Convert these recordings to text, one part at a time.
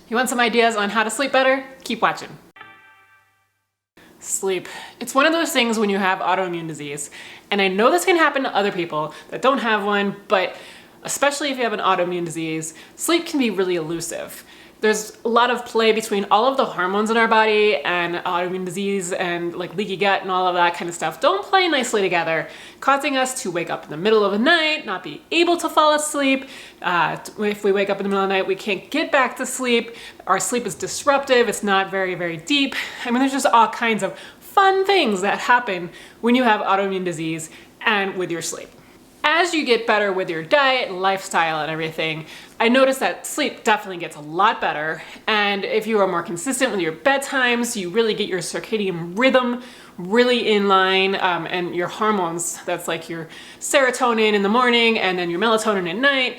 You want some ideas on how to sleep better? Keep watching. Sleep. It's one of those things when you have autoimmune disease, and I know this can happen to other people that don't have one, but especially if you have an autoimmune disease, sleep can be really elusive. There's a lot of play between all of the hormones in our body and autoimmune disease and like leaky gut and all of that kind of stuff don't play nicely together, causing us to wake up in the middle of the night, not be able to fall asleep. If we wake up in the middle of the night, we can't get back to sleep. Our sleep is disruptive. It's not very, very deep. I mean, there's just all kinds of fun things that happen when you have autoimmune disease and with your sleep. As you get better with your diet and lifestyle and everything, I noticed that sleep definitely gets a lot better. And if you are more consistent with your bedtimes, you really get your circadian rhythm really in line, and your hormones, that's like your serotonin in the morning and then your melatonin at night,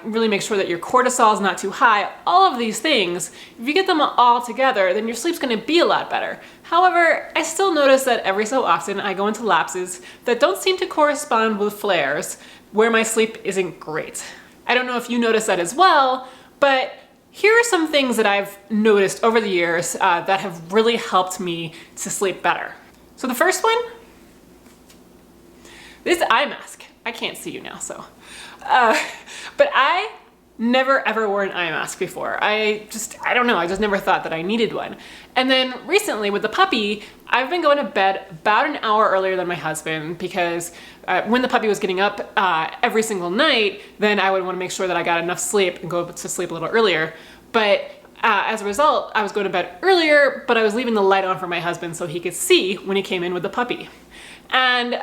really make sure that your cortisol is not too high. All of these things, if you get them all together, then your sleep's gonna be a lot better. However, I still notice that every so often I go into lapses that don't seem to correspond with flares where my sleep isn't great. I don't know if you notice that as well, but here are some things that I've noticed over the years that have really helped me to sleep better. So the first one, this eye mask. I can't see you now, so. But I never ever wore an eye mask before. I don't know, I just never thought that I needed one. And then recently with the puppy, I've been going to bed about an hour earlier than my husband because when the puppy was getting up every single night, then I would want to make sure that I got enough sleep and go to sleep a little earlier. But as a result, I was going to bed earlier, but I was leaving the light on for my husband so he could see when he came in with the puppy. And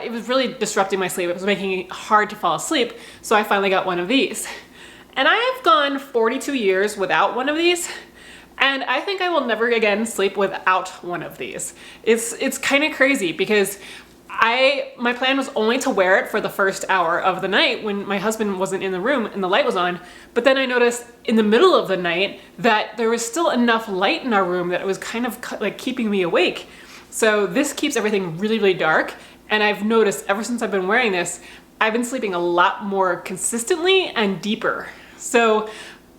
it was really disrupting my sleep. It was making it hard to fall asleep, so I finally got one of these. And I have gone 42 years without one of these, and I think I will never again sleep without one of these. It's kind of crazy because my plan was only to wear it for the first hour of the night when my husband wasn't in the room and the light was on, but then I noticed in the middle of the night that there was still enough light in our room that it was kind of like keeping me awake. So this keeps everything really, really dark, and I've noticed ever since I've been wearing this, I've been sleeping a lot more consistently and deeper. So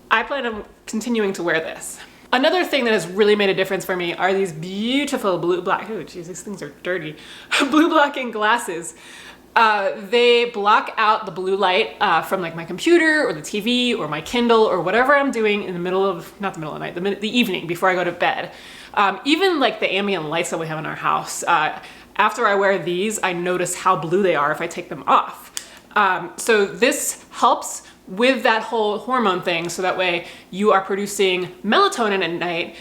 I plan on continuing to wear this. Another thing that has really made a difference for me are these beautiful blue-black, oh geez, these things are dirty, blue blocking glasses. They block out the blue light from like my computer or the TV or my Kindle or whatever I'm doing in the middle of, not the middle of the night, the evening before I go to bed. Even like the ambient lights that we have in our house, after I wear these, I notice how blue they are if I take them off. So this helps with that whole hormone thing, so that way you are producing melatonin at night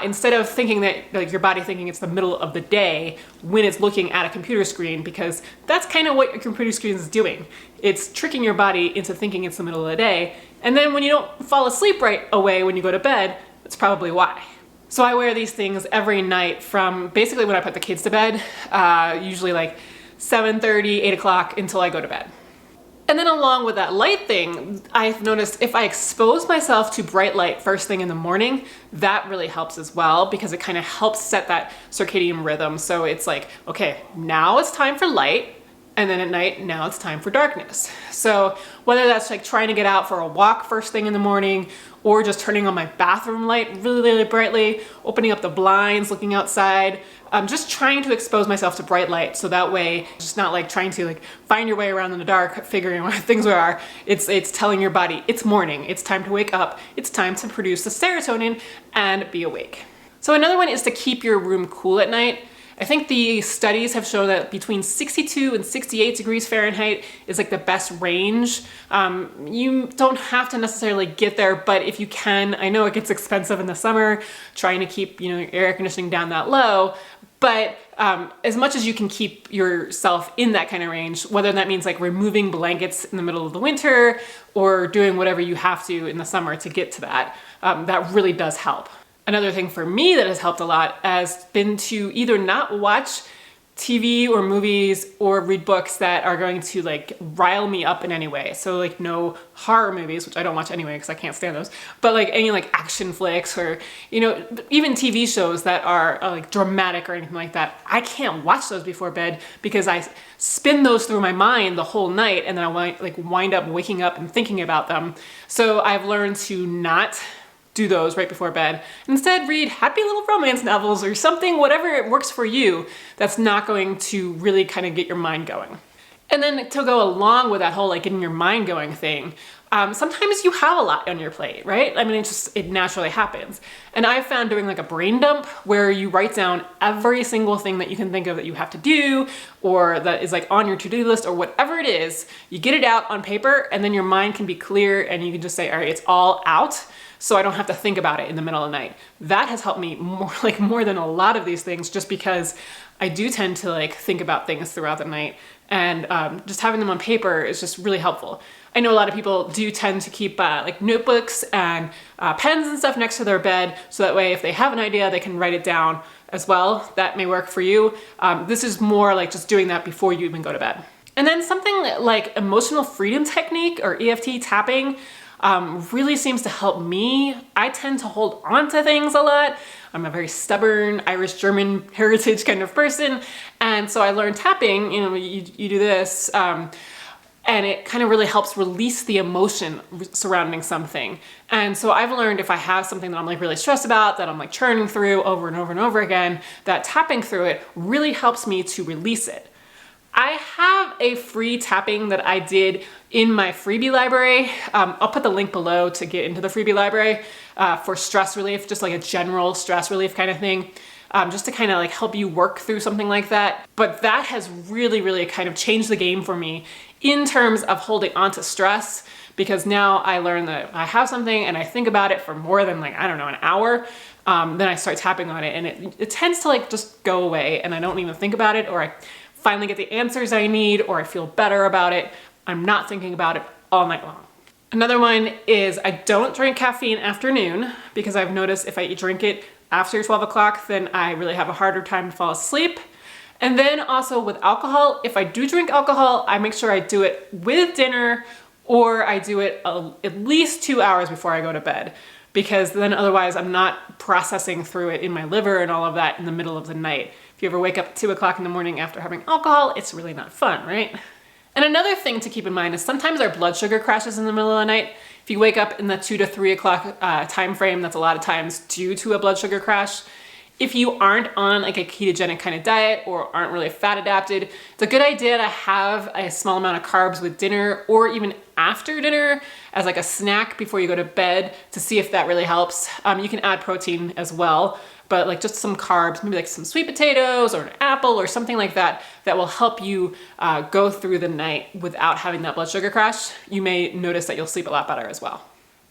instead of thinking that like your body thinking it's the middle of the day when it's looking at a computer screen, because that's kind of what your computer screen is doing. It's tricking your body into thinking it's the middle of the day, and then when you don't fall asleep right away when you go to bed, that's probably why. So I wear these things every night from basically when I put the kids to bed, usually like 7:30, 8 o'clock until I go to bed. And then along with that light thing, I've noticed if I expose myself to bright light first thing in the morning, that really helps as well, because it kind of helps set that circadian rhythm. So it's like, okay, now it's time for light, and then at night, now it's time for darkness. So whether that's like trying to get out for a walk first thing in the morning, or just turning on my bathroom light really, really brightly, opening up the blinds, looking outside, just trying to expose myself to bright light, so that way it's just not like trying to like find your way around in the dark, figuring where things are. It's telling your body it's morning, it's time to wake up, it's time to produce the serotonin and be awake. So another one is to keep your room cool at night. I think the studies have shown that between 62 and 68 degrees Fahrenheit is like the best range. You don't have to necessarily get there, but if you can, I know it gets expensive in the summer, trying to keep your air conditioning down that low, but as much as you can keep yourself in that kind of range, whether that means like removing blankets in the middle of the winter or doing whatever you have to in the summer to get to that, that really does help. Another thing for me that has helped a lot has been to either not watch TV or movies or read books that are going to like rile me up in any way. So like no horror movies, which I don't watch anyway because I can't stand those, but like any like action flicks or, even TV shows that are like dramatic or anything like that. I can't watch those before bed because I spin those through my mind the whole night, and then I wind up waking up and thinking about them. So I've learned to not do those right before bed. Instead, read happy little romance novels or something, whatever works for you, that's not going to really kind of get your mind going. And then to go along with that whole like getting your mind going thing, sometimes you have a lot on your plate, right? I mean, it naturally happens. And I've found doing like a brain dump where you write down every single thing that you can think of that you have to do, or that is like on your to-do list, or whatever it is, you get it out on paper, and then your mind can be clear and you can just say, all right, it's all out, so I don't have to think about it in the middle of the night. That has helped me more than a lot of these things, just because I do tend to like think about things throughout the night, and just having them on paper is just really helpful. I know a lot of people do tend to keep like notebooks and pens and stuff next to their bed, so that way if they have an idea, they can write it down as well. That may work for you. This is more like just doing that before you even go to bed. And then something like emotional freedom technique or EFT tapping really seems to help me. I tend to hold on to things a lot. I'm a very stubborn Irish-German heritage kind of person. And so I learned tapping, you do this, and it kind of really helps release the emotion surrounding something. And so I've learned if I have something that I'm like really stressed about, that I'm like churning through over and over and over again, that tapping through it really helps me to release it. I have a free tapping that I did in my freebie library. I'll put the link below to get into the freebie library for stress relief, just like a general stress relief kind of thing. Just to kind of like help you work through something like that. But that has really, really kind of changed the game for me in terms of holding on to stress, because now I learn that I have something and I think about it for more than like, I don't know, an hour, then I start tapping on it and it tends to like just go away and I don't even think about it, or I finally get the answers I need, or I feel better about it. I'm not thinking about it all night long. Another one is I don't drink caffeine after noon, because I've noticed if I drink it after 12 o'clock, then I really have a harder time to fall asleep. And then also with alcohol, if I do drink alcohol, I make sure I do it with dinner, or I do it at least 2 hours before I go to bed, because then otherwise I'm not processing through it in my liver and all of that in the middle of the night. If you ever wake up at 2 o'clock in the morning after having alcohol, it's really not fun, right? And another thing to keep in mind is sometimes our blood sugar crashes in the middle of the night. If you wake up in the 2 to 3 o'clock time frame, that's a lot of times due to a blood sugar crash. If you aren't on like a ketogenic kind of diet or aren't really fat adapted, it's a good idea to have a small amount of carbs with dinner, or even after dinner as like a snack before you go to bed, to see if that really helps. You can add protein as well, but like just some carbs, maybe like some sweet potatoes or an apple or something like that, that will help you go through the night without having that blood sugar crash. You may notice that you'll sleep a lot better as well.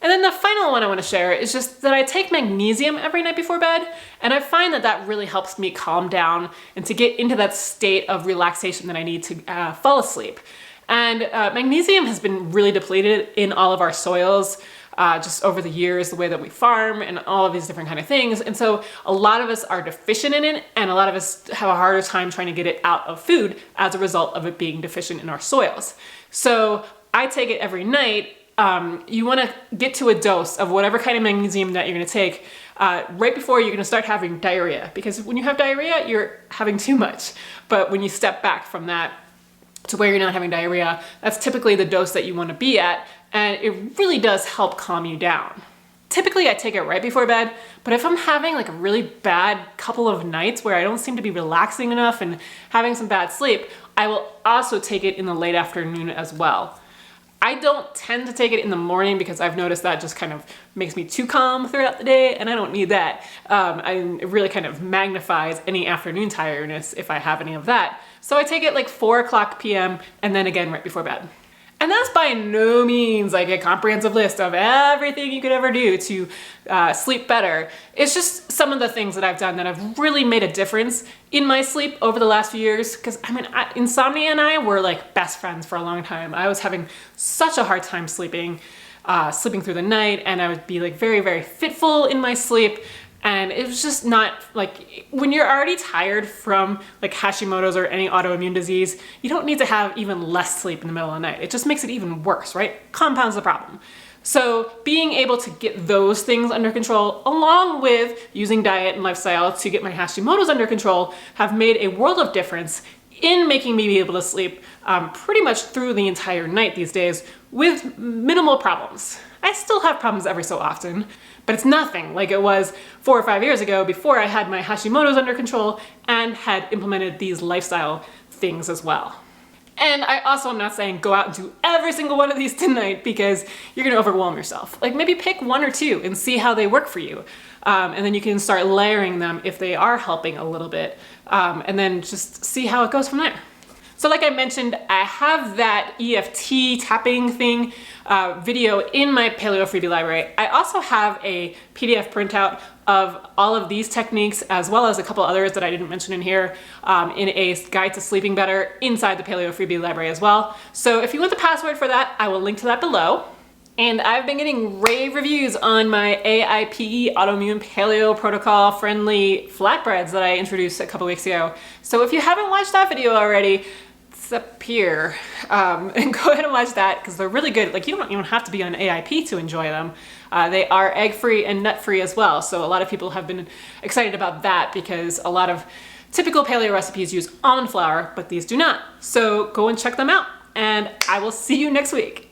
And then the final one I want to share is just that I take magnesium every night before bed, and I find that that really helps me calm down and to get into that state of relaxation that I need to fall asleep. And magnesium has been really depleted in all of our soils just over the years, the way that we farm and all of these different kind of things. And so a lot of us are deficient in it, and a lot of us have a harder time trying to get it out of food as a result of it being deficient in our soils. So I take it every night. You want to get to a dose of whatever kind of magnesium that you're going to take right before you're going to start having diarrhea, because when you have diarrhea, you're having too much. But when you step back from that to where you're not having diarrhea, that's typically the dose that you want to be at, and it really does help calm you down. Typically I take it right before bed, but if I'm having like a really bad couple of nights where I don't seem to be relaxing enough and having some bad sleep, I will also take it in the late afternoon as well. I don't tend to take it in the morning because I've noticed that just kind of makes me too calm throughout the day, and I don't need that. It really kind of magnifies any afternoon tiredness if I have any of that. So I take it like 4 o'clock p.m. and then again right before bed. And that's by no means like a comprehensive list of everything you could ever do to sleep better. It's just some of the things that I've done that have really made a difference in my sleep over the last few years. Because I mean, insomnia and I were like best friends for a long time. I was having such a hard time sleeping through the night, and I would be like very, very fitful in my sleep. And it was just not like, when you're already tired from like Hashimoto's or any autoimmune disease, you don't need to have even less sleep in the middle of the night. It just makes it even worse, right? Compounds the problem. So being able to get those things under control, along with using diet and lifestyle to get my Hashimoto's under control, have made a world of difference in making me be able to sleep pretty much through the entire night these days with minimal problems. I still have problems every so often, but it's nothing like it was 4 or 5 years ago before I had my Hashimoto's under control and had implemented these lifestyle things as well. And I also am not saying go out and do every single one of these tonight because you're gonna overwhelm yourself. Like maybe pick 1 or 2 and see how they work for you. And then you can start layering them if they are helping a little bit. And then just see how it goes from there. So like I mentioned, I have that EFT tapping thing video in my Paleo Freebie library. I also have a PDF printout of all of these techniques as well as a couple others that I didn't mention in here in a guide to sleeping better inside the Paleo Freebie library as well. So if you want the password for that, I will link to that below. And I've been getting rave reviews on my AIPE Autoimmune Paleo Protocol friendly flatbreads that I introduced a couple weeks ago. So if you haven't watched that video already, it's up here. And go ahead and watch that because they're really good. Like you don't even have to be on AIP to enjoy them. They are egg-free and nut-free as well. So a lot of people have been excited about that because a lot of typical paleo recipes use almond flour, but these do not. So go and check them out and I will see you next week.